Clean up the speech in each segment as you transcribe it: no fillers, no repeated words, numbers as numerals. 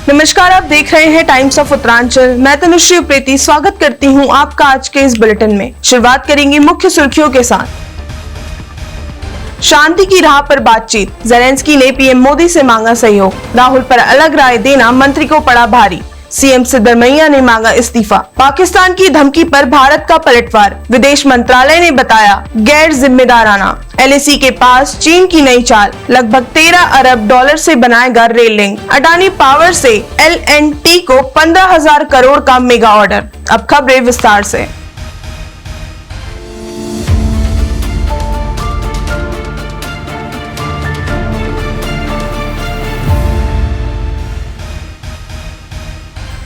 नमस्कार, आप देख रहे हैं टाइम्स ऑफ उत्तरांचल। मैं तनुश्री उप्रेती स्वागत करती हूं आपका आज के इस बुलेटिन में। शुरुआत करेंगे मुख्य सुर्खियों के साथ। शांति की राह पर बातचीत, ज़ेलेंस्की ने पीएम मोदी से मांगा सहयोग। राहुल पर अलग राय देना मंत्री को पड़ा भारी, सीएम सिद्धरमैया ने मांगा इस्तीफा। पाकिस्तान की धमकी पर भारत का पलटवार, विदेश मंत्रालय ने बताया गैर जिम्मेदाराना। एलएसी के पास चीन की नई चाल, लगभग 13 अरब डॉलर से बनाएगा रेल लिंक। अडानी पावर से एलएनटी को 15,000 करोड़ का मेगा ऑर्डर। अब खबरें विस्तार से।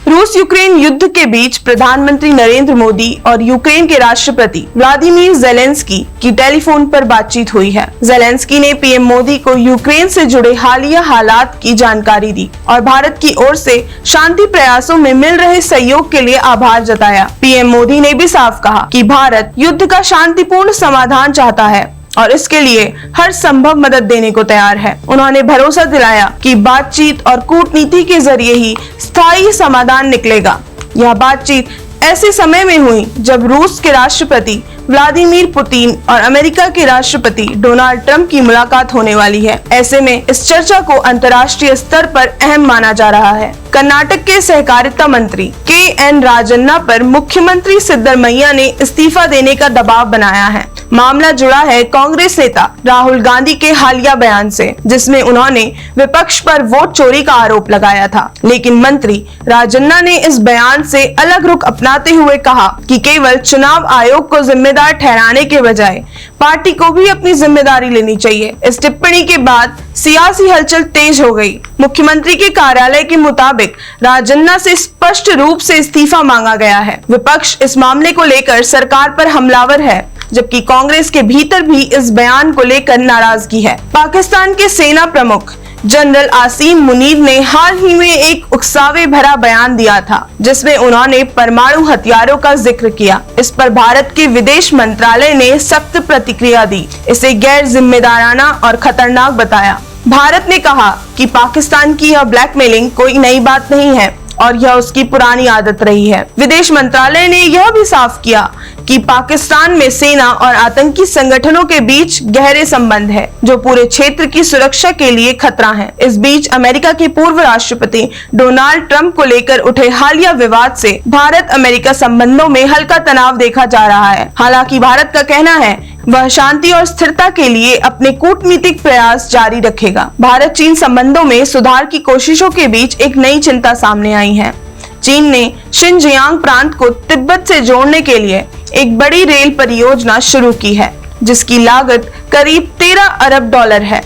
रूस यूक्रेन युद्ध के बीच प्रधानमंत्री नरेंद्र मोदी और यूक्रेन के राष्ट्रपति व्लादिमीर ज़ेलेंस्की की टेलीफोन पर बातचीत हुई है। ज़ेलेंस्की ने पीएम मोदी को यूक्रेन से जुड़े हालिया हालात की जानकारी दी और भारत की ओर से शांति प्रयासों में मिल रहे सहयोग के लिए आभार जताया। पीएम मोदी ने भी साफ कहा कि भारत युद्ध का शांतिपूर्ण समाधान चाहता है और इसके लिए हर संभव मदद देने को तैयार है। उन्होंने भरोसा दिलाया कि बातचीत और कूटनीति के जरिए ही स्थायी समाधान निकलेगा। यह बातचीत ऐसे समय में हुई जब रूस के राष्ट्रपति व्लादिमीर पुतिन और अमेरिका के राष्ट्रपति डोनाल्ड ट्रंप की मुलाकात होने वाली है। ऐसे में इस चर्चा को अंतर्राष्ट्रीय स्तर पर अहम माना जा रहा है। कर्नाटक के सहकारिता मंत्री के.एन. राजन्ना पर मुख्यमंत्री सिद्धरमैया ने इस्तीफा देने का दबाव बनाया है। मामला जुड़ा है कांग्रेस नेता राहुल गांधी के हालिया बयान से, जिसमें उन्होंने विपक्ष पर वोट चोरी का आरोप लगाया था। लेकिन मंत्री राजन्ना ने इस बयान से अलग रुख अपनाते हुए कहा कि केवल चुनाव आयोग को जिम्मेदार ठहराने के बजाय पार्टी को भी अपनी जिम्मेदारी लेनी चाहिए। इस टिप्पणी के बाद सियासी हलचल तेज हो गई। मुख्यमंत्री के कार्यालय के मुताबिक राजन्ना से स्पष्ट रूप से इस्तीफा मांगा गया है। विपक्ष इस मामले को लेकर सरकार पर हमलावर है, जबकि कांग्रेस के भीतर भी इस बयान को लेकर नाराजगी है। पाकिस्तान के सेना प्रमुख जनरल आसिम मुनीर ने हाल ही में एक उकसावे भरा बयान दिया था, जिसमें उन्होंने परमाणु हथियारों का जिक्र किया। इस पर भारत के विदेश मंत्रालय ने सख्त प्रतिक्रिया दी, इसे गैर जिम्मेदाराना और खतरनाक बताया। भारत ने कहा कि पाकिस्तान की यह ब्लैकमेलिंग कोई नई बात नहीं है और यह उसकी पुरानी आदत रही है। विदेश मंत्रालय ने यह भी साफ किया कि पाकिस्तान में सेना और आतंकी संगठनों के बीच गहरे संबंध है, जो पूरे क्षेत्र की सुरक्षा के लिए खतरा है। इस बीच अमेरिका के पूर्व राष्ट्रपति डोनाल्ड ट्रंप को लेकर उठे हालिया विवाद से भारत अमेरिका संबंधों में हल्का तनाव देखा जा रहा है। हालांकि भारत का कहना है वह शांति और स्थिरता के लिए अपने कूटनीतिक प्रयास जारी रखेगा। भारत चीन संबंधों में सुधार की कोशिशों के बीच एक नई चिंता सामने आई है। चीन ने शिनजियांग प्रांत को तिब्बत से जोड़ने के लिए एक बड़ी रेल परियोजना शुरू की है, जिसकी लागत करीब 13 अरब डॉलर है।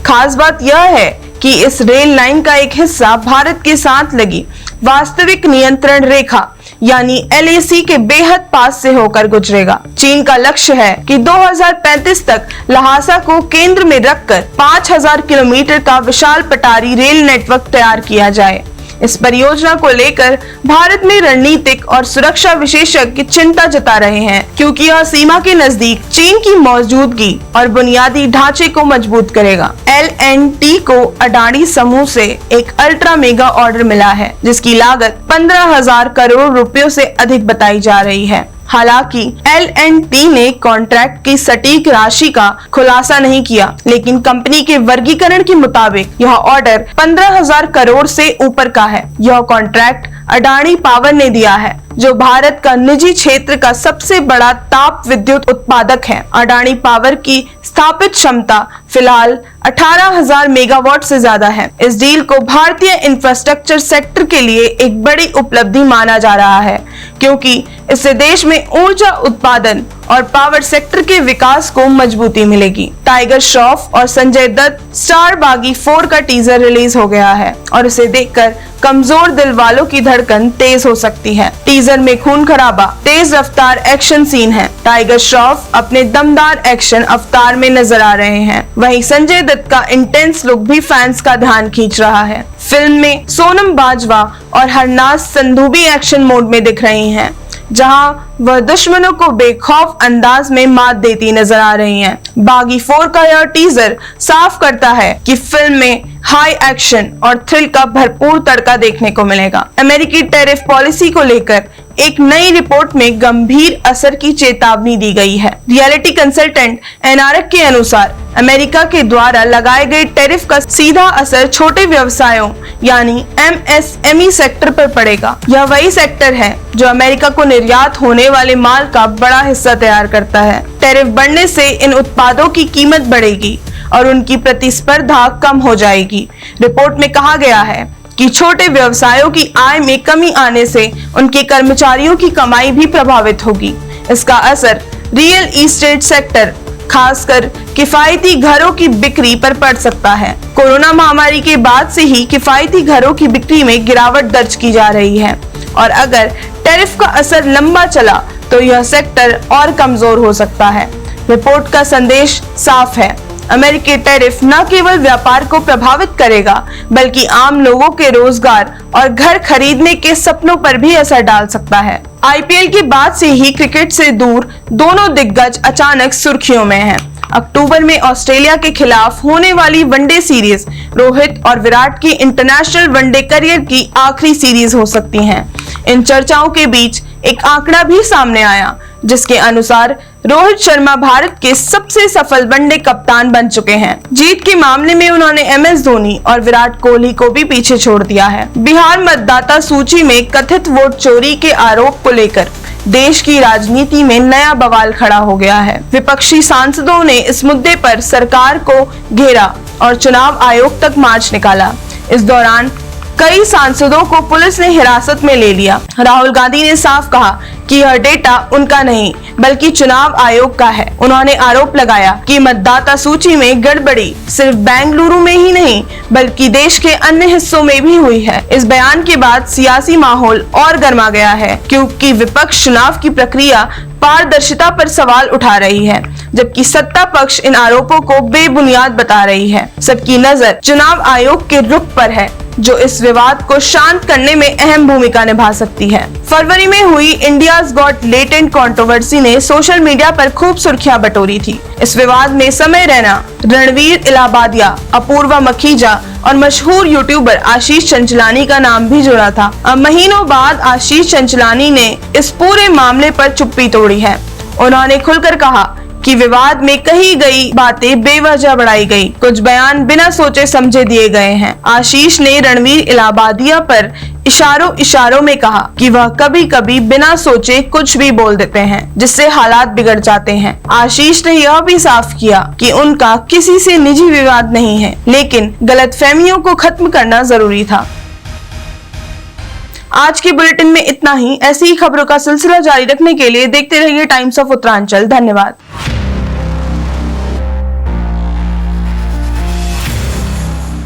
खास बात यह है कि इस रेल लाइन का एक हिस्सा भारत के साथ लगी वास्तविक नियंत्रण रेखा यानी एलएसी के बेहद पास से होकर गुजरेगा। चीन का लक्ष्य है कि 2035 तक लहासा को केंद्र में रखकर 5,000 किलोमीटर का विशाल पटारी रेल नेटवर्क तैयार किया जाए। इस परियोजना को लेकर भारत में रणनीतिक और सुरक्षा विशेषज्ञ चिंता जता रहे हैं, क्योंकि यह सीमा के नजदीक चीन की मौजूदगी और बुनियादी ढांचे को मजबूत करेगा। एलएनटी को अडानी समूह से एक अल्ट्रा मेगा ऑर्डर मिला है, जिसकी लागत 15,000 करोड़ रुपयों से अधिक बताई जा रही है। हालांकि एलएनटी ने कॉन्ट्रैक्ट की सटीक राशि का खुलासा नहीं किया, लेकिन कंपनी के वर्गीकरण के मुताबिक यह ऑर्डर 15,000 करोड़ से ऊपर का है। यह कॉन्ट्रैक्ट अडानी पावर ने दिया है, जो भारत का निजी क्षेत्र का सबसे बड़ा ताप विद्युत उत्पादक है। अडानी पावर की स्थापित क्षमता फिलहाल 18,000 मेगावाट से ज्यादा है। इस डील को भारतीय इंफ्रास्ट्रक्चर सेक्टर के लिए एक बड़ी उपलब्धि माना जा रहा है, क्योंकि इससे देश में ऊर्जा उत्पादन और पावर सेक्टर के विकास को मजबूती मिलेगी। टाइगर श्रॉफ और संजय दत्त स्टार बागी 4 का टीजर रिलीज हो गया है और इसे देखकर कमजोर दिल वालों की धड़कन तेज हो सकती है। टीजर में खून खराबा, तेज रफ्तार एक्शन सीन है। टाइगर श्रॉफ अपने दमदार एक्शन अवतार में नजर आ रहे हैं, वहीं संजय दत्त का इंटेंस लुक भी फैंस का ध्यान खींच रहा है। फिल्म में सोनम बाजवा और हरनाज संधू भी एक्शन मोड में दिख रही हैं, जहां वह दुश्मनों को बेखौफ अंदाज में मात देती नजर आ रही हैं। बागी 4 का यह टीजर साफ करता है कि फिल्म में हाई एक्शन और थ्रिल का भरपूर तड़का देखने को मिलेगा। अमेरिकी टैरिफ पॉलिसी को लेकर एक नई रिपोर्ट में गंभीर असर की चेतावनी दी गई है। रियलिटी कंसल्टेंट एनआरएक के अनुसार अमेरिका के द्वारा लगाए गए टैरिफ का सीधा असर छोटे व्यवसायों यानी एमएसएमई सेक्टर पर पड़ेगा। यह वही सेक्टर है जो अमेरिका को निर्यात होने वाले माल का बड़ा हिस्सा तैयार करता है। टैरिफ बढ़ने से इन उत्पादों की कीमत बढ़ेगी और उनकी प्रतिस्पर्धा कम हो जाएगी। रिपोर्ट में कहा गया है कि छोटे व्यवसायों की आय में कमी आने से उनके कर्मचारियों की कमाई भी प्रभावित होगी। इसका असर रियल एस्टेट सेक्टर, खासकर किफायती घरों की बिक्री पर पड़ सकता है। कोरोना महामारी के बाद से ही किफायती घरों की बिक्री में गिरावट दर्ज की जा रही है और अगर टैरिफ का असर लंबा चला तो यह सेक्टर और कमजोर हो सकता है। रिपोर्ट का संदेश साफ है, अमेरिकी टैरिफ न केवल व्यापार को प्रभावित करेगा बल्कि आम लोगों के रोजगार और घर खरीदने के सपनों पर भी असर डाल सकता है। आईपीएल के बाद से ही क्रिकेट से दूर दोनों दिग्गज अचानक सुर्खियों में हैं। अक्टूबर में ऑस्ट्रेलिया के खिलाफ होने वाली वनडे सीरीज रोहित और विराट की इंटरनेशनल वनडे करियर की आखिरी सीरीज हो सकती है। इन चर्चाओं के बीच एक आंकड़ा भी सामने आया जिसके अनुसार रोहित शर्मा भारत के सबसे सफल वनडे कप्तान बन चुके हैं। जीत के मामले में उन्होंने एमएस धोनी और विराट कोहली को भी पीछे छोड़ दिया है। बिहार मतदाता सूची में कथित वोट चोरी के आरोप को लेकर देश की राजनीति में नया बवाल खड़ा हो गया है। विपक्षी सांसदों ने इस मुद्दे पर सरकार को घेरा और चुनाव आयोग तक मार्च निकाला। इस दौरान कई सांसदों को पुलिस ने हिरासत में ले लिया। राहुल गांधी ने साफ कहा कि यह डेटा उनका नहीं बल्कि चुनाव आयोग का है। उन्होंने आरोप लगाया कि मतदाता सूची में गड़बड़ी सिर्फ बेंगलुरु में ही नहीं बल्कि देश के अन्य हिस्सों में भी हुई है। इस बयान के बाद सियासी माहौल और गर्मा गया है क्योंकि विपक्ष चुनाव की प्रक्रिया पारदर्शिता पर सवाल उठा रही है जबकि सत्ता पक्ष इन आरोपों को बेबुनियाद बता रही है। सबकी नजर चुनाव आयोग के रुख पर है जो इस विवाद को शांत करने में अहम भूमिका निभा सकती है। फरवरी में हुई इंडियाज गॉट लेटेंट कंट्रोवर्सी ने सोशल मीडिया पर खूब सुर्खियां बटोरी थी। इस विवाद में समय रैना, रणवीर इलाहाबादिया, अपूर्वा मखीजा और मशहूर यूट्यूबर आशीष चंचलानी का नाम भी जुड़ा था। अब महीनों बाद आशीष चंचलानी ने इस पूरे मामले पर चुप्पी तोड़ी है। उन्होंने खुलकर कहा कि विवाद में कही गई बातें बेवजह बढ़ाई गई, कुछ बयान बिना सोचे समझे दिए गए हैं। आशीष ने रणवीर इलाहाबादिया पर इशारों में कहा कि वह कभी कभी बिना सोचे कुछ भी बोल देते हैं जिससे हालात बिगड़ जाते हैं। आशीष ने यह भी साफ किया कि उनका किसी से निजी विवाद नहीं है लेकिन गलतफहमियों को खत्म करना जरूरी था। आज के बुलेटिन में इतना ही। ऐसी ही खबरों का सिलसिला जारी रखने के लिए देखते रहिए टाइम्स ऑफ उत्तरांचल। धन्यवाद।